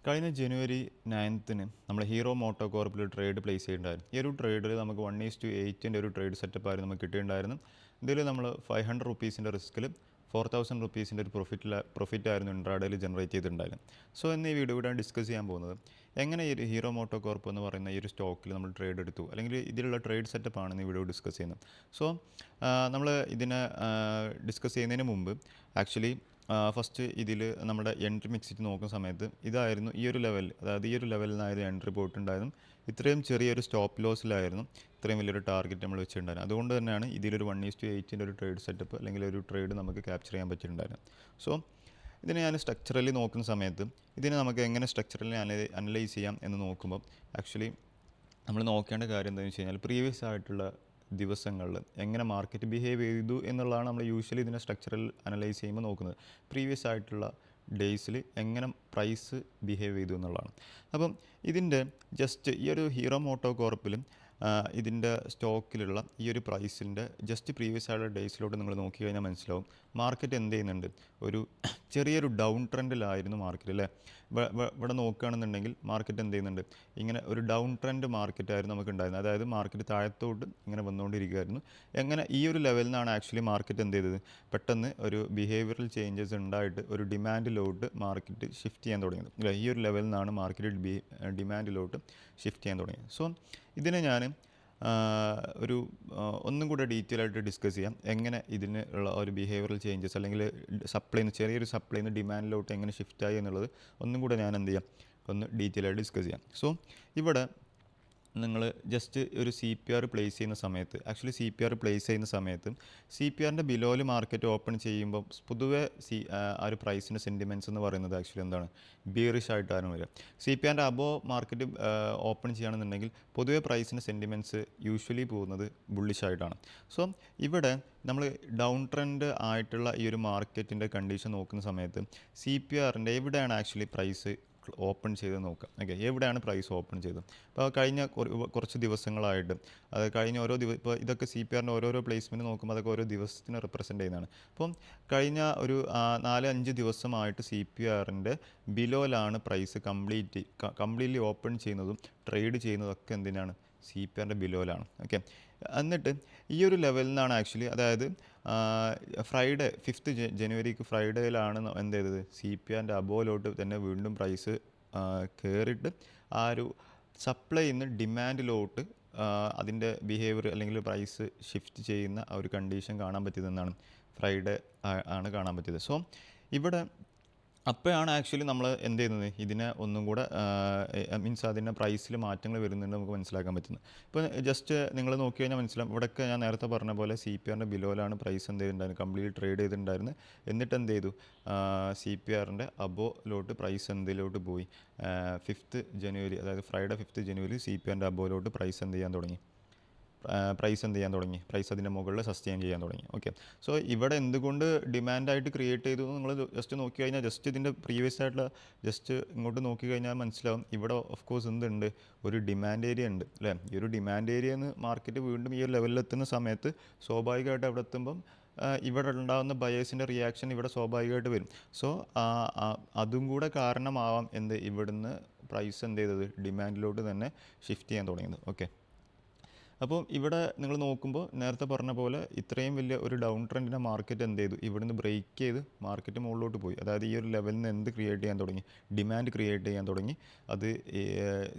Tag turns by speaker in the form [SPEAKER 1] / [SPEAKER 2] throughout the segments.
[SPEAKER 1] കഴിഞ്ഞ ജനുവരി 9-ന് നമ്മൾ hero motto കോർപ്പിൽ trade place ചെയ്തിട്ടുണ്ടായിരുന്നു. ഈ ഒരു ട്രേഡിൽ നമുക്ക് 1:8 ഒരു ട്രേഡ് സെറ്റപ്പ് ആയിരുന്നു നമുക്ക് കിട്ടിയിട്ടുണ്ടായിരുന്നു. ഇതിൽ നമ്മൾ 500 റുപ്പീസിൻ്റെ റിസ്കിൽ 4000 റുപ്പീസിൻ്റെ ഒരു പ്രോഫിറ്റ് ആയിരുന്നു ഇൻട്രാഡേയിൽ ജനറേറ്റ് ചെയ്തിട്ടുണ്ടായിരുന്നു. സോ ഇന്ന് ഈ വീഡിയോ കൂടെ ഡിസ്കസ് ചെയ്യാൻ പോകുന്നത് എങ്ങനെ ഈ ഒരു ഹീറോ മോട്ടോ കോർപ്പ് എന്ന് പറയുന്ന ഈ ഒരു സ്റ്റോക്കിൽ നമ്മൾ ട്രേഡ് എടുത്തു, അല്ലെങ്കിൽ ഇതിലുള്ള ട്രേഡ് സെറ്റപ്പ് ആണ് ഈ വീഡിയോ ഡിസ്കസ് ചെയ്യുന്നത്. സോ നമ്മൾ ഇതിനെ ഡിസ്കസ് ചെയ്യുന്നതിന് മുമ്പ് ആക്ച്വലി ഫസ്റ്റ് ഇതിൽ നമ്മുടെ എൻട്രി മിക്സിറ്റ് നോക്കുന്ന സമയത്ത് ഇതായിരുന്നു ഈ ഒരു ലെവൽ, അതായത് ഈ ഒരു ലെവലിൽ നിന്നായിരുന്നു എൻട്രി പോയിട്ടുണ്ടായിരുന്നു. ഇത്രയും ചെറിയൊരു സ്റ്റോപ്പ് ലോസിലായിരുന്നു ഇത്രയും വലിയൊരു ടാർഗറ്റ് നമ്മൾ വെച്ചിട്ടുണ്ടായിരുന്നു. അതുകൊണ്ട് തന്നെയാണ് ഇതിലൊരു 1:8 ഒരു ട്രേഡ് സെറ്റപ്പ് അല്ലെങ്കിൽ ഒരു ട്രേഡ് നമുക്ക് ക്യാപ്ചർ ചെയ്യാൻ പറ്റിയിട്ടുണ്ടായിരുന്നു. സോ ഇതിനെ ഞാൻ സ്ട്രക്ചറലി നോക്കുന്ന സമയത്ത് ഇതിനെ നമുക്ക് എങ്ങനെ സ്ട്രക്ചറലി അനലൈസ് ചെയ്യാം എന്ന് നോക്കുമ്പോൾ ആക്ച്വലി നമ്മൾ നോക്കേണ്ട കാര്യം എന്താണെന്ന് വെച്ച് കഴിഞ്ഞാൽ പ്രീവിയസ് ആയിട്ടുള്ള ദിവസങ്ങളിൽ എങ്ങനെ മാർക്കറ്റ് ബിഹേവ് ചെയ്തു എന്നുള്ളതാണ് നമ്മൾ യൂഷ്വലി ഇതിനെ സ്ട്രക്ചറൽ അനലൈസ് ചെയ്യുമ്പോൾ നോക്കുന്നത്. പ്രീവിയസ് ആയിട്ടുള്ള ഡേയ്സിൽ എങ്ങനെ പ്രൈസ് ബിഹേവ് ചെയ്തു എന്നുള്ളതാണ്. അപ്പം ഇതിൻ്റെ ജസ്റ്റ് ഈ ഒരു ഹീറോ മോട്ടോ കോർപ്പിലും ഇതിൻ്റെ സ്റ്റോക്കിലുള്ള ഈ ഒരു പ്രൈസിൻ്റെ ജസ്റ്റ് പ്രീവിയസ് ആയിട്ടുള്ള ഡേയ്സിലോട്ട് നിങ്ങൾ നോക്കി കഴിഞ്ഞാൽ മനസ്സിലാവും മാർക്കറ്റ് എന്ത് ചെയ്യുന്നുണ്ട്. ഒരു ചെറിയൊരു ഡൗൺ ട്രെൻഡിലായിരുന്നു മാർക്കറ്റ്, അല്ലേ? ഇവിടെ നോക്കുകയാണെന്നുണ്ടെങ്കിൽ മാർക്കറ്റ് എന്ത് ചെയ്യുന്നുണ്ട്, ഇങ്ങനെ ഒരു ഡൗൺ ട്രെൻഡ് മാർക്കറ്റായിരുന്നു നമുക്ക് ഉണ്ടായിരുന്നത്. അതായത് മാർക്കറ്റ് താഴത്തോട്ട് ഇങ്ങനെ വന്നുകൊണ്ടിരിക്കുകയായിരുന്നു. എങ്ങനെ ഈ ഒരു ലെവലിൽ നിന്നാണ് ആക്ച്വലി മാർക്കറ്റ് എന്ത് ചെയ്തത്, പെട്ടെന്ന് ഒരു ബിഹേവിയറൽ ചേഞ്ചസ് ഉണ്ടായിട്ട് ഒരു ഡിമാൻഡിലോട്ട് മാർക്കറ്റ് ഷിഫ്റ്റ് ചെയ്യാൻ തുടങ്ങിയത്, അല്ലേ? ഈ ഒരു ലെവലിൽ നിന്നാണ് മാർക്കറ്റ് ഡിമാൻഡിലോട്ട് ഷിഫ്റ്റ് ചെയ്യാൻ തുടങ്ങിയത്. സോ ഇതിനെ ഞാൻ ഒരു ഒന്നും കൂടെ ഡീറ്റെയിൽ ആയിട്ട് ഡിസ്കസ് ചെയ്യാം. എങ്ങനെ ഇതിന് ഉള്ള ഒരു ബിഹേവിയറൽ ചേഞ്ചസ് അല്ലെങ്കിൽ ചെറിയൊരു സപ്ലൈന്ന് ഡിമാൻഡിലോട്ട് എങ്ങനെ ഷിഫ്റ്റായി എന്നുള്ളത് ഒന്നും കൂടെ ഞാൻ എന്ത് ചെയ്യാം, ഒന്ന് ഡീറ്റെയിൽ ആയിട്ട് ഡിസ്കസ് ചെയ്യാം. സോ ഇവിടെ നിങ്ങൾ ജസ്റ്റ് ഒരു CPR പ്ലേസ് ചെയ്യുന്ന സമയത്ത് ആക്ച്വലി CPR പ്ലേസ് ചെയ്യുന്ന സമയത്ത് CPRൻ്റെ ബിലോയിൽ മാർക്കറ്റ് ഓപ്പൺ ചെയ്യുമ്പോൾ പൊതുവെ ആ ഒരു പ്രൈസിൻ്റെ സെൻറ്റിമെൻറ്റ്സ് എന്ന് പറയുന്നത് ആക്ച്വലി എന്താണ്, ബിയറിഷ് ആയിട്ടാണ് വരിക. CPRൻ്റെ അബോ മാർക്കറ്റ് ഓപ്പൺ ചെയ്യുകയാണെന്നുണ്ടെങ്കിൽ പൊതുവെ പ്രൈസിൻ്റെ സെൻറ്റിമെൻറ്റ്സ് യൂഷ്വലി പോകുന്നത് ബുള്ളിഷ് ആയിട്ടാണ്. സോ ഇവിടെ നമ്മൾ ഡൗൺ ട്രെൻഡ് ആയിട്ടുള്ള ഈ ഒരു മാർക്കറ്റിൻ്റെ കണ്ടീഷൻ നോക്കുന്ന സമയത്ത് CPRൻ്റെ എവിടെയാണ് ആക്ച്വലി പ്രൈസ് ഓപ്പൺ ചെയ്ത് നോക്കാം. ഓക്കെ, എവിടെയാണ് പ്രൈസ് ഓപ്പൺ ചെയ്തത്. അപ്പോൾ കഴിഞ്ഞ കുറച്ച് ദിവസങ്ങളായിട്ട് അത് കഴിഞ്ഞ ഇപ്പോൾ ഇതൊക്കെ CPRൻ്റെ ഓരോരോ പ്ലേസ്മെൻറ്റ് നോക്കുമ്പോൾ അതൊക്കെ ഓരോ ദിവസത്തിന് റെപ്രസെൻ്റ് ചെയ്യുന്നതാണ്. അപ്പം കഴിഞ്ഞ ഒരു 4-5 ദിവസമായിട്ട് CPRൻ്റെ ബിലോയിലാണ് പ്രൈസ് കംപ്ലീറ്റ്ലി ഓപ്പൺ ചെയ്യുന്നതും ട്രേഡ് ചെയ്യുന്നതൊക്കെ എന്തിനാണ്, CPRൻ്റെ ബിലോയിലാണ്. ഓക്കെ, എന്നിട്ട് ഈ ഒരു ലെവലിൽ നിന്നാണ് ആക്ച്വലി, അതായത് ഫ്രൈഡേ 5th ജനുവരിക്ക് ഫ്രൈഡേയിലാണ് എന്ത് ചെയ്തത്, CPRൻ്റെ അബോയിലോട്ട് തന്നെ വീണ്ടും പ്രൈസ് കയറിയിട്ട് ആ ഒരു സപ്ലൈയിൽ നിന്ന് ഡിമാൻഡിലോട്ട് അതിൻ്റെ ബിഹേവിയർ അല്ലെങ്കിൽ പ്രൈസ് ഷിഫ്റ്റ് ചെയ്യുന്ന ആ ഒരു കണ്ടീഷൻ കാണാൻ പറ്റിയതെന്നാണ് ഫ്രൈഡേ ആണ് കാണാൻ പറ്റിയത്. സോ ഇവിടെ അപ്പോഴാണ് ആക്ച്വലി നമ്മൾ എന്ത് ചെയ്യുന്നത്, ഇതിനെ ഒന്നും കൂടെ മീൻസ് അതിൻ്റെ പ്രൈസിൽ മാറ്റങ്ങൾ വരുന്നുണ്ട് നമുക്ക് മനസ്സിലാക്കാൻ പറ്റുന്നത്. ഇപ്പോൾ ജസ്റ്റ് നിങ്ങൾ നോക്കി കഴിഞ്ഞാൽ മനസ്സിലാവും. ഇവിടെയൊക്കെ ഞാൻ നേരത്തെ പറഞ്ഞ പോലെ CPRൻ്റെ ബിലോയിലാണ് പ്രൈസ് എന്ത് ചെയ്തിട്ടുണ്ടായിരുന്നു, കംപ്ലീറ്റ് ട്രേഡ് ചെയ്തിട്ടുണ്ടായിരുന്നു. എന്നിട്ട് എന്ത് ചെയ്തു, CPRൻ്റെ അബോയിലോട്ട് പ്രൈസ് എന്തിലോട്ട് പോയി, 5th ജനുവരി, അതായത് ഫ്രൈഡേ 5th ജനുവരി CPRൻ്റെ അബോയിലോട്ട് പ്രൈസ് എന്ത് ചെയ്യാൻ തുടങ്ങി, പ്രൈസ് അതിൻ്റെ മുകളിൽ സസ്റ്റെയിൻ ചെയ്യാൻ തുടങ്ങി. ഓക്കെ, സോ ഇവിടെ എന്തുകൊണ്ട് ഡിമാൻഡായിട്ട് ക്രിയേറ്റ് ചെയ്തു നിങ്ങൾ ജസ്റ്റ് നോക്കി കഴിഞ്ഞാൽ, ജസ്റ്റ് ഇതിൻ്റെ പ്രീവിയസ് ആയിട്ടുള്ള ജസ്റ്റ് ഇങ്ങോട്ട് നോക്കി കഴിഞ്ഞാൽ മനസ്സിലാവും. ഇവിടെ ഓഫ് കോഴ്സ് എന്തുണ്ട്, ഒരു ഡിമാൻഡ് ഏരിയ ഉണ്ട്, അല്ലേ? ഈ ഒരു ഡിമാൻഡ് ഏരിയയിൽ നിന്ന് മാർക്കറ്റ് വീണ്ടും ഈ ഒരു ലെവലിലെത്തുന്ന സമയത്ത് സ്വാഭാവികമായിട്ട് അവിടെ എത്തുമ്പം ഇവിടെ ഉണ്ടാകുന്ന ബയേഴ്സിൻ്റെ റിയാക്ഷൻ ഇവിടെ സ്വാഭാവികമായിട്ട് വരും. സോ അതും കൂടെ കാരണമാവാം എന്ത്, ഇവിടുന്ന് പ്രൈസ് എന്ത് ചെയ്തത് ഡിമാൻഡിലോട്ട് തന്നെ ഷിഫ്റ്റ് ചെയ്യാൻ തുടങ്ങിയത്. ഓക്കെ, അപ്പോൾ ഇവിടെ നിങ്ങൾ നോക്കുമ്പോൾ നേരത്തെ പറഞ്ഞ പോലെ ഇത്രയും വലിയ ഒരു ഡൗൺ ട്രെൻഡിനെ മാർക്കറ്റ് എന്ത് ചെയ്തു, ഇവിടുന്ന് ബ്രേക്ക് ചെയ്ത് മാർക്കറ്റ് മുകളിലോട്ട് പോയി. അതായത് ഈ ഒരു ലെവലിൽ നിന്ന് എന്ത് ക്രിയേറ്റ് ചെയ്യാൻ തുടങ്ങി, ഡിമാൻഡ് ക്രിയേറ്റ് ചെയ്യാൻ തുടങ്ങി. അത്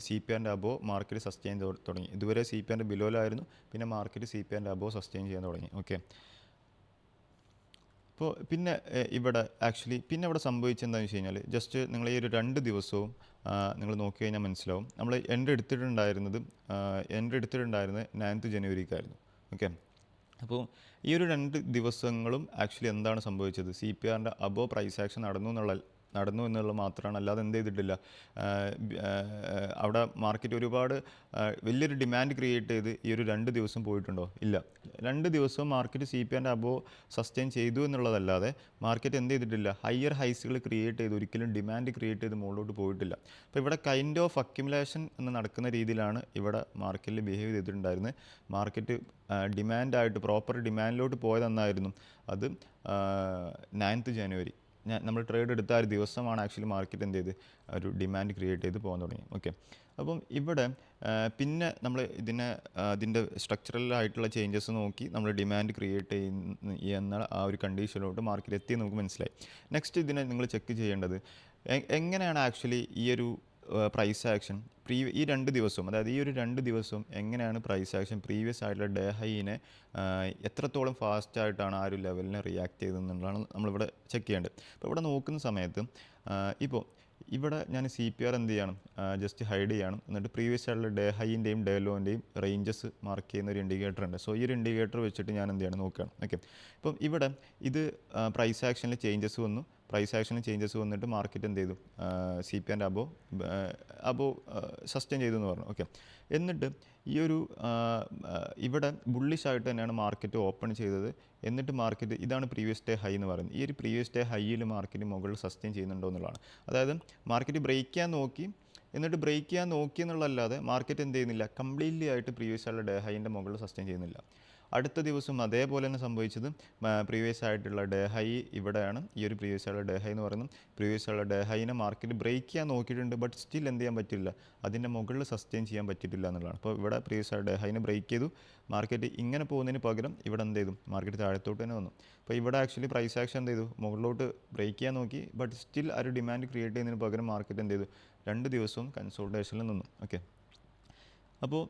[SPEAKER 1] CPRൻ്റെ അബോ മാർക്കറ്റ് സസ്റ്റെയിൻ തുടങ്ങി. ഇതുവരെ CPRൻ്റെ ബിലോയിലായിരുന്നു, പിന്നെ മാർക്കറ്റ് CPRൻ്റെ അബോ സസ്റ്റെയിൻ ചെയ്യാൻ തുടങ്ങി. ഓക്കെ, അപ്പോൾ പിന്നെ ഇവിടെ ആക്ച്വലി പിന്നെ ഇവിടെ സംഭവിച്ചെന്താണെന്ന് വെച്ച് കഴിഞ്ഞാൽ, ജസ്റ്റ് നിങ്ങൾ ഈ ഒരു 2 ദിവസവും നിങ്ങൾ നോക്കി കഴിഞ്ഞാൽ മനസ്സിലാവും. നമ്മൾ എൻട്രി എടുത്തിട്ടുണ്ടായിരുന്നത് 9th ജനുവരിക്കായിരുന്നു. ഓക്കെ, അപ്പോൾ ഈ ഒരു 2 ദിവസങ്ങളും ആക്ച്വലി എന്താണ് സംഭവിച്ചത്, CPRൻ്റെ അബോ പ്രൈസ് ആക്ഷൻ നടന്നു എന്നുള്ളത് മാത്രമാണ്. അല്ലാതെ എന്ത് ചെയ്തിട്ടില്ല, അവിടെ മാർക്കറ്റ് ഒരുപാട് വലിയൊരു ഡിമാൻഡ് ക്രിയേറ്റ് ചെയ്ത് ഈ ഒരു 2 ദിവസം പോയിട്ടുണ്ടോ, ഇല്ല. 2 ദിവസവും മാർക്കറ്റ് CPRൻ്റെ അബോ സസ്റ്റെയിൻ ചെയ്തു എന്നുള്ളതല്ലാതെ മാർക്കറ്റ് എന്ത് ചെയ്തിട്ടില്ല, ഹയർ ഹൈസുകൾ ക്രിയേറ്റ് ചെയ്ത് ഒരിക്കലും ഡിമാൻഡ് ക്രിയേറ്റ് ചെയ്ത് മുകളിലോട്ട് പോയിട്ടില്ല. അപ്പോൾ ഇവിടെ കൈൻഡ് ഓഫ് അക്യുമുലേഷൻ എന്ന് നടക്കുന്ന രീതിയിലാണ് ഇവിടെ മാർക്കറ്റിൽ ബിഹേവ് ചെയ്തിട്ടുണ്ടായിരുന്നത്. മാർക്കറ്റ് ഡിമാൻഡായിട്ട് പ്രോപ്പർ ഡിമാൻഡിലോട്ട് പോയതെന്നായിരുന്നു അത് 9th ജനുവരി. നമ്മൾ ട്രേഡ് എടുത്ത ആ ഒരു ദിവസമാണ് ആക്ച്വലി മാർക്കറ്റ് എന്ത് ചെയ്ത് ഒരു ഡിമാൻഡ് ക്രിയേറ്റ് ചെയ്ത് പോകാൻ തുടങ്ങി. ഓക്കെ, അപ്പം ഇവിടെ പിന്നെ നമ്മൾ അതിൻ്റെ സ്ട്രക്ചറലായിട്ടുള്ള ചേഞ്ചസ് നോക്കി നമ്മൾ ഡിമാൻഡ് ക്രിയേറ്റ് ചെയ്യുന്ന ആ ഒരു കണ്ടീഷനിലോട്ട് മാർക്കറ്റ് എത്തി നമുക്ക് മനസ്സിലായി. നെക്സ്റ്റ് ഇതിനെ നിങ്ങൾ ചെക്ക് ചെയ്യേണ്ടത് എങ്ങനെയാണ് ആക്ച്വലി ഈ ഒരു പ്രൈസ് ആക്ഷൻ ഈ 2 ദിവസവും, അതായത് ഈ ഒരു 2 ദിവസവും എങ്ങനെയാണ് പ്രൈസ് ആക്ഷൻ പ്രീവിയസ് ആയിട്ടുള്ള ഡേ ഹൈനെ എത്രത്തോളം ഫാസ്റ്റ് ആയിട്ടാണ് ആ ഒരു ലെവലിനെ റിയാക്ട് ചെയ്തതെന്നുള്ളതാണ് നമ്മളിവിടെ ചെക്ക് ചെയ്യേണ്ടത്. അപ്പോൾ ഇവിടെ നോക്കുന്ന സമയത്ത് ഇപ്പോൾ ഇവിടെ ഞാൻ CPR എന്ത് ചെയ്യണം, ജസ്റ്റ് ഹൈഡ് ചെയ്യണം. എന്നിട്ട് പ്രീവിയസ് ആയിട്ടുള്ള ഡേ ഹൈൻ്റെയും ഡേ ലോൻ്റെയും റേഞ്ചസ് മാർക്ക് ചെയ്യുന്ന ഒരു ഇൻഡിക്കേറ്റർ ഉണ്ട്. സോ ഈ ഒരു ഇൻഡിക്കേറ്റർ വെച്ചിട്ട് ഞാൻ എന്ത് ചെയ്യണം നോക്കുകയാണ്. ഓക്കെ, ഇപ്പം ഇവിടെ ഇത് പ്രൈസ് ആക്ഷനിൽ ചേഞ്ചസ് വന്നു. പ്രൈസ് ആക്ഷനിൽ ചേഞ്ചസ് വന്നിട്ട് മാർക്കറ്റ് എന്ത് ചെയ്തു, CPRൻ്റെ അബോ സസ്റ്റെയിൻ ചെയ്തു എന്ന് പറഞ്ഞു. ഓക്കെ, എന്നിട്ട് ഈ ഒരു ഇവിടെ ബുള്ളിഷ് ആയിട്ട് തന്നെയാണ് മാർക്കറ്റ് ഓപ്പൺ ചെയ്തത്. എന്നിട്ട് മാർക്കറ്റ് ഇതാണ് പ്രീവിയസ് ഡേ ഹൈ എന്ന് പറയുന്നത്. ഈ ഒരു പ്രീവിയസ് ഡേ ഹൈയിൽ മാർക്കറ്റ് മുകളിൽ സസ്റ്റെയിൻ ചെയ്യുന്നുണ്ടോ എന്നുള്ളതാണ്. അതായത് മാർക്കറ്റ് ബ്രേക്ക് ചെയ്യാൻ നോക്കി, എന്നിട്ട് ബ്രേക്ക് ചെയ്യാൻ നോക്കി എന്നുള്ളതല്ലാതെ മാർക്കറ്റ് എന്ത് ചെയ്യുന്നില്ല, കംപ്ലീറ്റ്ലി ആയിട്ട് പ്രീവിയസ് ആയിട്ടുള്ള ഡേ ഹൈൻ്റെ മുകളിൽ സസ്റ്റെയിൻ ചെയ്യുന്നില്ല. അടുത്ത ദിവസം അതേപോലെ തന്നെ സംഭവിച്ചത് പ്രീവിയസ് ആയിട്ടുള്ള ഡേ ഹൈ ഇവിടെയാണ്. ഈ ഒരു പ്രീവിയസ് ആയിട്ടുള്ള ഡേ ഹൈ എന്ന് പറയുന്നത് പ്രീവിയസ് ആയിട്ടുള്ള ഡേ ഹൈനെ മാർക്കറ്റ് ബ്രേക്ക് ചെയ്യാൻ നോക്കിയിട്ടുണ്ട്. ബട്ട് സ്റ്റിൽ എന്ത് ചെയ്യാൻ പറ്റില്ല, അതിൻ്റെ മുകളിൽ സസ്റ്റെയിൻ ചെയ്യാൻ പറ്റിയിട്ടില്ല എന്നുള്ളതാണ്. അപ്പോൾ ഇവിടെ പ്രീവിയസ് ആയിട്ട് ഡേ ഹൈനെ ബ്രേക്ക് ചെയ്തു. മാർക്കറ്റ് ഇങ്ങനെ പോകുന്നതിന് പകരം ഇവിടെ എന്ത് ചെയ്തു, മാർക്കറ്റ് താഴത്തോട്ട് തന്നെ വന്നു. അപ്പോൾ ഇവിടെ ആക്ച്വലി പ്രൈസ് ആക്ഷൻ എന്ത് ചെയ്തു, മുകളിലോട്ട് ബ്രേക്ക് ചെയ്യാൻ നോക്കി. ബട്ട് സ്റ്റിൽ ആ ഒരു ഡിമാൻഡ് ക്രിയേറ്റ് ചെയ്യുന്നതിന് പകരം മാർക്കറ്റ് എന്ത് ചെയ്തു, 2 ദിവസവും കൺസോൾട്ടേഷനിൽ നിന്നു. ഓക്കെ, അപ്പോൾ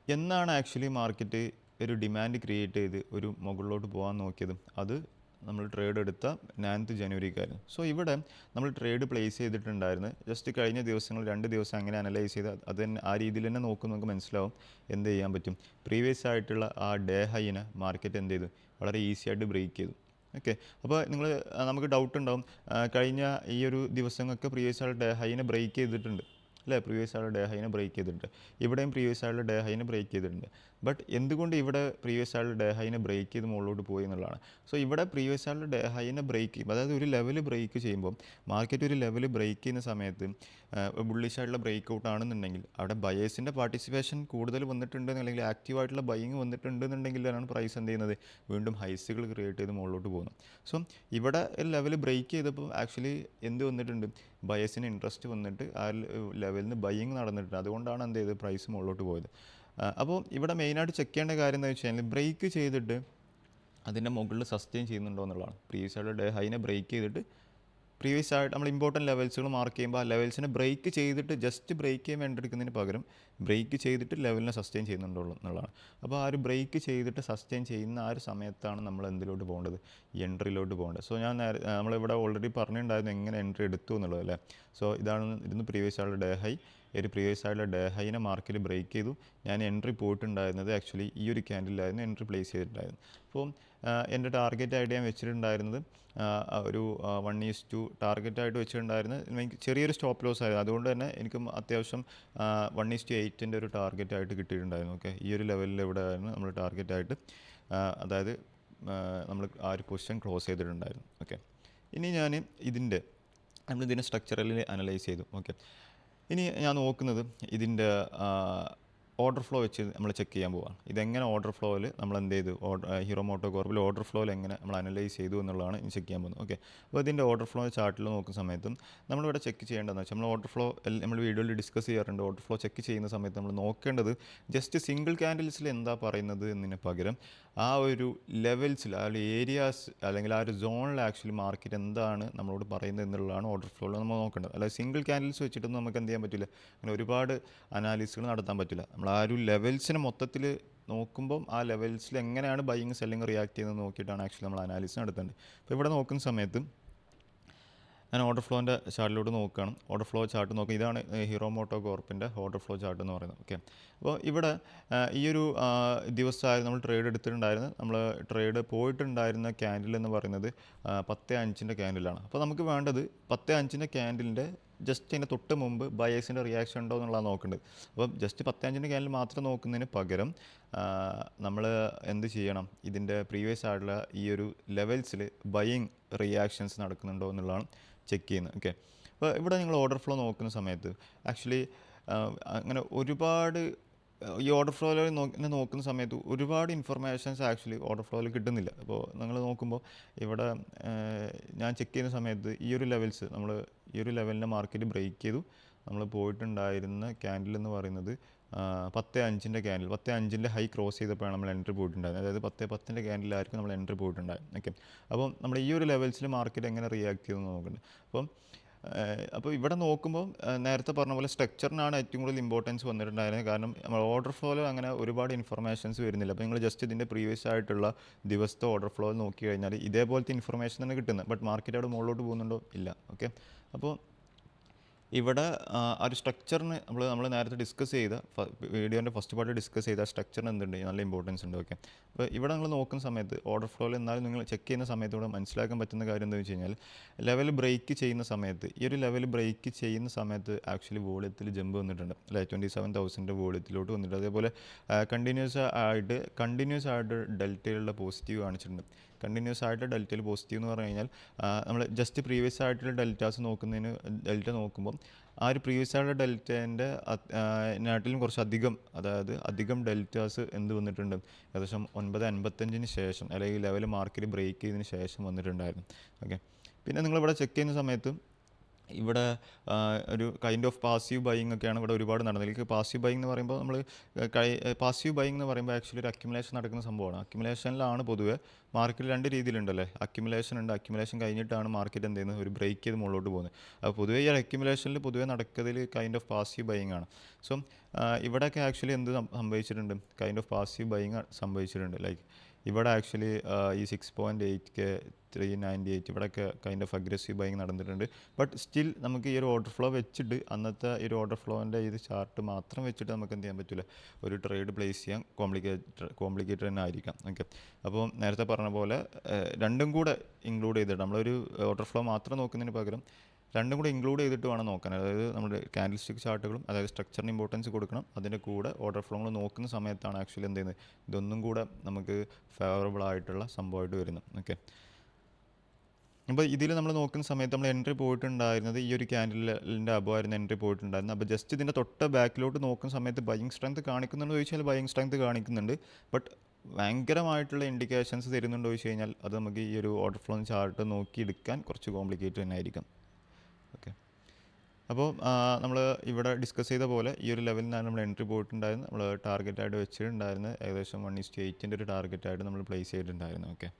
[SPEAKER 1] എന്നാണ് ആക്ച്വലി മാർക്കറ്റ് ഒരു ഡിമാൻഡ് ക്രിയേറ്റ് ചെയ്ത് ഒരു മുകളിലോട്ട് പോകാൻ നോക്കിയത്, അത് നമ്മൾ ട്രേഡ് എടുത്ത 9th ജനുവരിക്കായിരുന്നു. സോ ഇവിടെ നമ്മൾ ട്രേഡ് പ്ലേസ് ചെയ്തിട്ടുണ്ടായിരുന്നു. ജസ്റ്റ് കഴിഞ്ഞ ദിവസങ്ങൾ 2 ദിവസം അങ്ങനെ അനലൈസ് ചെയ്ത് അത് തന്നെ ആ രീതിയിൽ തന്നെ നോക്കുമ്പോൾ നമുക്ക് മനസ്സിലാവും എന്ത് ചെയ്യാൻ പറ്റും. പ്രീവിയസ് ആയിട്ടുള്ള ആ ഡേ ഹൈനെ മാർക്കറ്റ് എന്ത് ചെയ്തു, വളരെ ഈസി ആയിട്ട് ബ്രേക്ക് ചെയ്തു. ഓക്കെ, അപ്പോൾ നമുക്ക് ഡൗട്ട് ഉണ്ടാവും, കഴിഞ്ഞ ഈ ഒരു ദിവസങ്ങൾക്ക് പ്രീവിയസ് ആയിട്ടുള്ള ഡേ ഹൈനെ ബ്രേക്ക് ചെയ്തിട്ടുണ്ട് അല്ലേ, പ്രീവിയസ് ആയിട്ടുള്ള ഡേ ഹൈനെ ബ്രേക്ക് ചെയ്തിട്ടുണ്ട്. ഇവിടെയും പ്രീവിയസ് ആയിട്ടുള്ള ഡേ ഹൈനെ ബ്രേക്ക് ചെയ്തിട്ടുണ്ട്. ബട്ട് എന്തുകൊണ്ട് ഇവിടെ പ്രീവിയസ് ആയിട്ടുള്ള ഡേ ഹൈനെ ബ്രേക്ക് ചെയ്ത് മുകളിലോട്ട് പോയി എന്നുള്ളതാണ്. സോ ഇവിടെ പ്രീവിയസ് ആയിട്ടുള്ള ഡേ ഹൈനെ ബ്രേക്ക് ചെയ്യും, അതായത് ഒരു ലെവൽ ബ്രേക്ക് ചെയ്യുമ്പോൾ മാർക്കറ്റ് ഒരു ലെവൽ ബ്രേക്ക് ചെയ്യുന്ന സമയത്ത് ബുള്ളിഷ് ആയിട്ടുള്ള ബ്രേക്ക് ഔട്ട് ആണെന്നുണ്ടെങ്കിൽ അവിടെ ബയേഴ്സിൻ്റെ പാർട്ടിസിപ്പേഷൻ കൂടുതൽ വന്നിട്ടുണ്ട്, അല്ലെങ്കിൽ ആക്റ്റീവായിട്ടുള്ള ബൈയിങ് വന്നിട്ടുണ്ട് എന്നുണ്ടെങ്കിലാണ് പ്രൈസ് എന്ത് ചെയ്യുന്നത്, വീണ്ടും ഹൈസുകൾ ക്രിയേറ്റ് ചെയ്ത് മുകളിലോട്ട് പോകുന്നത്. സോ ഇവിടെ ലെവൽ ബ്രേക്ക് ചെയ്തപ്പോൾ ആക്ച്വലി എന്ത് വന്നിട്ടുണ്ട്, ബയേഴ്സിന് ഇൻട്രസ്റ്റ് വന്നിട്ട് ആ ലെവലിൽ നിന്ന് ബൈയിങ് നടന്നിട്ടുണ്ട്. അതുകൊണ്ടാണ് എന്ത് ചെയ്തത്, പ്രൈസ് മുകളിലോട്ട് പോയത്. അപ്പോൾ ഇവിടെ മെയിനായിട്ട് ചെക്ക് ചെയ്യേണ്ട കാര്യം എന്താ വെച്ച് കഴിഞ്ഞാൽ ബ്രേക്ക് ചെയ്തിട്ട് അതിൻ്റെ മുകളിൽ സസ്റ്റെയിൻ ചെയ്യുന്നുണ്ടോ എന്നുള്ളതാണ്. പ്രീവിയസ് ആയിട്ട് ഡേ ഹൈനെ ബ്രേക്ക് ചെയ്തിട്ട് പ്രീവിയസ് ആയിട്ട് നമ്മൾ ഇമ്പോർട്ടൻറ്റ് ലെവൽസുകൾ മാർക്ക് ചെയ്യുമ്പോൾ ആ ലെവൽസിനെ ബ്രേക്ക് ചെയ്തിട്ട് ജസ്റ്റ് ബ്രേക്ക് ചെയ്യാൻ വേണ്ടി എടുക്കുന്നതിന് പകരം ബ്രേക്ക് ചെയ്തിട്ട് ലെവലിനെ സസ്റ്റെയിൻ ചെയ്യുന്നുണ്ടോ എന്നുള്ളതാണ്. അപ്പോൾ ആ ഒരു ബ്രേക്ക് ചെയ്തിട്ട് സസ്റ്റെയിൻ ചെയ്യുന്ന ആ ഒരു സമയത്താണ് നമ്മൾ എന്തിലോട്ട് പോകേണ്ടത്, എൻട്രിയിലോട്ട് പോകേണ്ടത്. സോ നമ്മളിവിടെ ഓൾറെഡി പറഞ്ഞിട്ടുണ്ടായിരുന്നു എങ്ങനെ എൻട്രി എടുത്തു എന്നുള്ളത് അല്ലേ. സോ ഇരുന്ന് പ്രീവിയസ് ആയിട്ടുള്ള ഡേ ഹൈ, ഒരു പ്രീവിയസ് ആയിട്ടുള്ള ഡേ ഹൈനെ മാർക്കറ്റ് ബ്രേക്ക് ചെയ്തു. ഞാൻ എൻട്രി പോയിട്ടുണ്ടായിരുന്നത് ആക്ച്വലി ഈ ഒരു ക്യാൻഡിലായിരുന്നു എൻട്രി പ്ലേസ് ചെയ്തിട്ടുണ്ടായിരുന്നു. അപ്പോൾ എൻ്റെ ടാർഗറ്റ് ആയിട്ട് ഞാൻ വെച്ചിട്ടുണ്ടായിരുന്നത് ഒരു 1:2 ടാർഗറ്റായിട്ട് വെച്ചിട്ടുണ്ടായിരുന്നത്. എനിക്ക് ചെറിയൊരു സ്റ്റോപ്പ് ലോസ് ആയിരുന്നു, അതുകൊണ്ട് തന്നെ എനിക്ക് അത്യാവശ്യം 1:8 ഒരു ടാർഗറ്റായിട്ട് കിട്ടിയിട്ടുണ്ടായിരുന്നു. ഓക്കെ, ഈ ഒരു ലെവലിൽ ഇവിടെ ആയിരുന്നു നമ്മൾ ടാർഗറ്റായിട്ട്, അതായത് നമ്മൾ ആ ഒരു പൊസിഷൻ ക്ലോസ് ചെയ്തിട്ടുണ്ടായിരുന്നു. ഓക്കെ, ഇനി നമ്മളിതിനെ സ്ട്രക്ചറലി അനലൈസ് ചെയ്തു. ഓക്കെ, ഇനി ഞാൻ നോക്കുന്നത് ഇതിൻ്റെ ഓർഡർ ഫ്ലോ വെച്ച് നമ്മൾ ചെക്ക് ചെയ്യാൻ പോവാണ്. ഇതെങ്ങനെ ഓർഡർ ഫ്ലോയിൽ നമ്മൾ എന്ത് ചെയ്തു, ഹീറോ മോട്ടോ കോർപ്പിൽ ഓർഡർ ഫ്ലോയിൽ എങ്ങനെ നമ്മൾ അനലൈസ് ചെയ്തു എന്നുള്ളതാണ് ഇനി ചെക്ക് ചെയ്യാൻ പോകുന്നത്. ഓക്കെ, അപ്പോൾ ഇതിൻ്റെ ഓർഡർ ഫ്ലോ ചാർട്ടിൽ നോക്കുന്ന സമയത്തും നമ്മളിവിടെ ചെക്ക് ചെയ്യേണ്ടതെന്ന് വെച്ചാൽ നമ്മൾ ഓർഡർ ഫ്ലോ നമ്മൾ വീഡിയോയിൽ ഡിസ്കസ് ചെയ്യാറുണ്ട്. ഓർഡർ ഫ്ലോ ചെക്ക് ചെയ്യുന്ന സമയത്ത് നമ്മൾ നോക്കേണ്ടത് ജസ്റ്റ് സിംഗിൾ ക്യാൻഡിൽസിൽ എന്താ പറയുന്നത് എന്നതിന് പകരം ആ ഒരു ലെവൽസിൽ, ആ ഒരു ഏരിയാസ് അല്ലെങ്കിൽ ആ ഒരു സോണിൽ ആക്ച്വലി മാർക്കറ്റ് എന്താണ് നമ്മളോട് പറയുന്നത് എന്നുള്ളതാണ് ഓർഡർ ഫ്ലോയിൽ നമ്മൾ നോക്കേണ്ടത്. അല്ലാതെ സിംഗിൾ ക്യാൻഡിൽസ് വെച്ചിട്ടൊന്നും നമുക്ക് എന്ത് ചെയ്യാൻ പറ്റില്ല, അങ്ങനെ ഒരുപാട് അനാലിസിസുകൾ നടത്താൻ പറ്റില്ല. നമ്മൾ ആ ഒരു ലെവൽസിനെ മൊത്തത്തിൽ നോക്കുമ്പം ആ ലെവൽസിൽ എങ്ങനെയാണ് ബൈയിങ് സെല്ലിങ് റിയാക്ട് ചെയ്യുന്നത് നോക്കിയിട്ടാണ് ആക്ച്വലി നമ്മൾ അനാലിസിസ് നടത്തേണ്ടത്. അപ്പോൾ ഇവിടെ നോക്കുന്ന സമയത്ത് ഞാൻ ഓർഡർ ഫ്ലോൻ്റെ ചാർട്ടിലോട്ട് നോക്കുകയാണ്. ഓർഡർ ഫ്ലോ ചാർട്ട് നോക്കുക, ഇതാണ് ഹീറോ മോട്ടോ കോർപ്പിൻ്റെ ഓർഡർ ഫ്ലോ ചാർട്ട് എന്ന് പറയുന്നത്. ഓക്കെ, അപ്പോൾ ഇവിടെ ഈ ഒരു ദിവസമായിരുന്നു നമ്മൾ ട്രേഡ് എടുത്തിട്ടുണ്ടായിരുന്നത്. നമ്മൾ ട്രേഡ് പോയിട്ടുണ്ടായിരുന്ന ക്യാൻഡിൽ എന്ന് പറയുന്നത് 10:05 ക്യാൻഡിലാണ്. അപ്പോൾ നമുക്ക് വേണ്ടത് 10:05 ക്യാൻഡിലിൻ്റെ ജസ്റ്റ് അതിൻ്റെ തൊട്ട് മുമ്പ് ബയേഴ്സിൻ്റെ റിയാക്ഷൻ ഉണ്ടോ എന്നുള്ളതാണ് നോക്കേണ്ടത്. അപ്പം ജസ്റ്റ് 10:05 ക്യാൻഡിൽ മാത്രം നോക്കുന്നതിന് പകരം നമ്മൾ എന്ത് ചെയ്യണം, ഇതിൻ്റെ പ്രീവിയസ് ആയിട്ടുള്ള ഈ ഒരു ലെവൽസിൽ ബയിങ് റിയാക്ഷൻസ് നടക്കുന്നുണ്ടോ എന്നുള്ളതാണ് ചെക്ക് ചെയ്യുന്നത്. ഓക്കെ, അപ്പോൾ ഇവിടെ നിങ്ങൾ ഓർഡർ ഫ്ലോ നോക്കുന്ന സമയത്ത് ആക്ച്വലി അങ്ങനെ ഒരുപാട് ഈ ഓർഡർ ഫ്ലോയിൽ നോക്കുന്ന സമയത്ത് ഒരുപാട് ഇൻഫർമേഷൻസ് ആക്ച്വലി ഓർഡർ ഫ്ലോയിൽ കിട്ടുന്നില്ല. അപ്പോൾ നിങ്ങൾ നോക്കുമ്പോൾ ഇവിടെ ഞാൻ ചെക്ക് ചെയ്യുന്ന സമയത്ത് ഈ ഒരു ലെവൽസ് നമ്മൾ ഈ ഒരു ലെവലിനെ മാർക്കറ്റ് ബ്രേക്ക് ചെയ്തു. നമ്മൾ പോയിട്ടുണ്ടായിരുന്ന ക്യാൻഡിൽ എന്ന് പറയുന്നത് 10.5 ക്യാൻഡിൽ 10.5 ഹൈ ക്രോസ് ചെയ്തപ്പോഴാണ് നമ്മൾ എൻട്രി പോയിട്ടുണ്ടായിരുന്നത്. അതായത് 10.10 ക്യാൻഡിലായിരിക്കും നമ്മൾ എൻട്രി പോയിട്ടുണ്ടായത്. ഓക്കെ, അപ്പം നമ്മൾ ഈ ഒരു ലെവൽസിൽ മാർക്കറ്റ് എങ്ങനെ റിയാക്ട് ചെയ്യുമെന്ന് നോക്കുന്നുണ്ട്. അപ്പോൾ ഇവിടെ നോക്കുമ്പോൾ നേരത്തെ പറഞ്ഞ പോലെ സ്ട്രക്ചറിനാണ് ഏറ്റവും കൂടുതൽ ഇമ്പോർട്ടൻസ് വന്നിട്ടുണ്ടായിരുന്നത്. കാരണം നമ്മൾ ഓർഡർ ഫ്ലോയിൽ അങ്ങനെ ഒരുപാട് ഇൻഫർമേഷൻസ് വരുന്നില്ല. അപ്പോൾ നിങ്ങൾ ജസ്റ്റ് ഇതിൻ്റെ പ്രീവിയസ് ആയിട്ടുള്ള ദിവസത്തെ ഓർഡർ ഫ്ലോയിൽ നോക്കി കഴിഞ്ഞാൽ ഇതേപോലത്തെ ഇൻഫർമേഷൻ തന്നെ കിട്ടുന്നത്. ബട്ട് മാർക്കറ്റ് അവിടെ മുകളിലോട്ട് പോകുന്നുണ്ടോ? ഇല്ല. ഓക്കെ, അപ്പോൾ ഇവിടെ ആ ഒരു സ്ട്രക്ചറിന് നമ്മൾ നേരത്തെ ഡിസ്കസ് ചെയ്ത വീഡിയോൻ്റെ ഫസ്റ്റ് പാർട്ട് ഡിസ്കസ് ചെയ്ത സ്ട്രക്ചറിന് എന്തുണ്ട്? നല്ല ഇമ്പോർട്ടൻസ് ഉണ്ട്. ഓക്കെ, അപ്പോൾ ഇവിടെ നിങ്ങൾ നോക്കുന്ന സമയത്ത് ഓർഡർ ഫ്ലോയിൽ എന്നാലും നിങ്ങൾ ചെക്ക് ചെയ്യുന്ന സമയത്ത് ഇവിടെ മനസ്സിലാക്കാൻ പറ്റുന്ന കാര്യം എന്താണെന്ന് വെച്ച് കഴിഞ്ഞാൽ ലെവൽ ബ്രേക്ക് ചെയ്യുന്ന സമയത്ത് ഈ ഒരു ലെവൽ ബ്രേക്ക് ചെയ്യുന്ന സമയത്ത് ആക്ച്വലി വോളിയത്തിൽ ജമ്പ് വന്നിട്ടുണ്ട് അല്ലേ, 27,000 വോളിയത്തിലോട്ട് വന്നിട്ടുണ്ട്. അതേപോലെ കണ്ടിന്യൂസ് ആയിട്ട് ഡെൽറ്റയിലുള്ള പോസിറ്റീവ് കാണിച്ചിട്ടുണ്ട്. കണ്ടിന്യൂസ് ആയിട്ട് ഡെൽറ്റയിൽ പോസിറ്റീവ് എന്ന് പറഞ്ഞു കഴിഞ്ഞാൽ നമ്മൾ ജസ്റ്റ് പ്രീവിയസ് ആയിട്ടുള്ള ഡെൽറ്റാസ് നോക്കുന്നതിന് ഡെൽറ്റ നോക്കുമ്പോൾ ആ ഒരു പ്രീവിയസ് ആയിട്ടുള്ള ഡെൽറ്റേൻ്റെ നാട്ടിലും കുറച്ച് അധികം ഡെൽറ്റാസ് എന്ത് വന്നിട്ടുണ്ട്? ഏകദേശം 9.55 ശേഷം അല്ലെങ്കിൽ ലെവൽ മാർക്കറ്റ് ബ്രേക്ക് ചെയ്തതിന് ശേഷം വന്നിട്ടുണ്ടായിരുന്നു. ഓക്കെ, പിന്നെ നിങ്ങളിവിടെ ചെക്ക് ചെയ്യുന്ന സമയത്ത് ഇവിടെ ഒരു കൈൻഡ് ഓഫ് പാസീവ് ബൈയിങ് ഒക്കെയാണ് ഇവിടെ ഒരുപാട് നടന്നത്. എനിക്ക് പാസീവ് ബൈയിങ് എന്ന് പറയുമ്പോൾ പാസീവ് ബൈയിങ് എന്ന് പറയുമ്പോൾ ആക്ച്വലി ഒരു അക്യുമുലേഷൻ നടക്കുന്ന സംഭവമാണ്. അക്യുമുലേഷനിലാണ് പൊതുവെ മാർക്കറ്റിൽ രണ്ട് രീതിയിലുണ്ടല്ലേ, അക്യുമുലേഷൻ ഉണ്ട്. അക്യുമുലേഷൻ കഴിഞ്ഞിട്ടാണ് മാർക്കറ്റ് എന്ത് ചെയ്യുന്നത്? ഒരു ബ്രേക്ക് ചെയ്ത് മുകളിലോട്ട് പോകുന്നത്. അപ്പോൾ പൊതുവേ ഈ അക്യുമുലേഷനിൽ പൊതുവേ നടക്കുന്നതിൽ കൈൻഡ് ഓഫ് പാസീവ് ബൈയിങ് ആണ്. സോ ഇവിടെയൊക്കെ ആക്ച്വലി എന്ത് സംഭവിച്ചിട്ടുണ്ട്? കൈൻഡ് ഓഫ് പാസീവ് ബൈയിങ് സംഭവിച്ചിട്ടുണ്ട്. ലൈക്ക് ഇവിടെ ആക്ച്വലി ഈ 6.8K 398 ഇവിടെയൊക്കെ കൈൻഡ് ഓഫ് അഗ്രസീവ് ബൈങ് നടന്നിട്ടുണ്ട്. ബട്ട് സ്റ്റിൽ നമുക്ക് ഈ ഒരു ഓർഡർ ഫ്ലോ വെച്ചിട്ട് അന്നത്തെ ഈ ഒരു ഓർഡർ ഫ്ലോൻ്റെ ഇത് ചാർട്ട് മാത്രം വെച്ചിട്ട് നമുക്ക് എന്ത് ചെയ്യാൻ പറ്റില്ല? ഒരു ട്രേഡ് പ്ലേസ് ചെയ്യാൻ കോംപ്ലിക്കേറ്റഡ് തന്നെ ആയിരിക്കാം. ഓക്കെ, അപ്പോൾ നേരത്തെ പറഞ്ഞ പോലെ രണ്ടും കൂടെ ഇൻക്ലൂഡ് ചെയ്തിട്ട് നമ്മളൊരു ഓർഡർ ഫ്ലോ മാത്രം നോക്കുന്നതിന് പകരം രണ്ടും കൂടെ ഇൻക്ലൂഡ് ചെയ്തിട്ട് വേണം നോക്കാൻ. അതായത് നമ്മുടെ ക്യാൻഡിൽ സ്റ്റിക്ക് ചാർട്ടുകളും അതായത് സ്ട്രക്ചറിന് ഇമ്പോർട്ടൻസ് കൊടുക്കണം. അതിൻ്റെ കൂടെ ഓർഡർ ഫ്ലോകൾ നോക്കുന്ന സമയത്താണ് ആക്ച്വലി എന്ത് ചെയ്യുന്നത്? ഇതൊന്നും കൂടെ നമുക്ക് ഫേവറബിൾ ആയിട്ടുള്ള സംഭവമായിട്ട് വരുന്നത്. ഓക്കെ, അപ്പോൾ ഇതിൽ നമ്മൾ നോക്കുന്ന സമയത്ത് നമ്മൾ എൻട്രി പോയിട്ടുണ്ടായിരുന്നത് ഈ ഒരു ക്യാൻഡിലിൻ്റെ അബോ ആയിരുന്നു എൻട്രി പോയിട്ടുണ്ടായിരുന്നത്. അപ്പോൾ ജസ്റ്റ് ഇതിൻ്റെ തൊട്ട് ബാക്കിലോട്ട് നോക്കുന്ന സമയത്ത് ബൈയിങ് സ്ട്രെങ്ത് കാണിക്കുന്നുണ്ടോ ചോദിച്ചാൽ ബൈയിങ് സ്ട്രെങ്ത് കാണിക്കുന്നുണ്ട്. ബട്ട് ഭയങ്കരമായിട്ടുള്ള ഇൻഡിക്കേഷൻസ് തരുന്നുണ്ടോ ചോദിച്ചു കഴിഞ്ഞാൽ അത് നമുക്ക് ഈ ഒരു ഓർഡർ ഫ്ലോ ചാർട്ട് നോക്കി എടുക്കാൻ കുറച്ച് കോംപ്ലിക്കേറ്റഡ് തന്നെ ആയിരിക്കും. ഓക്കെ, അപ്പോൾ നമ്മൾ ഇവിടെ ഡിസ്കസ് ചെയ്ത പോലെ ഈ ഒരു ലെവലിനാണ് നമ്മൾ എൻട്രി പോയിട്ടുണ്ടായിരുന്നത്. നമ്മൾ ടാർഗറ്റായിട്ട് വെച്ചിട്ടുണ്ടായിരുന്നത് ഏകദേശം 1:8 ഒരു ടാർഗറ്റായിട്ട് നമ്മൾ പ്ലേസ് ചെയ്തിട്ടുണ്ടായിരുന്നു. ഓക്കെ.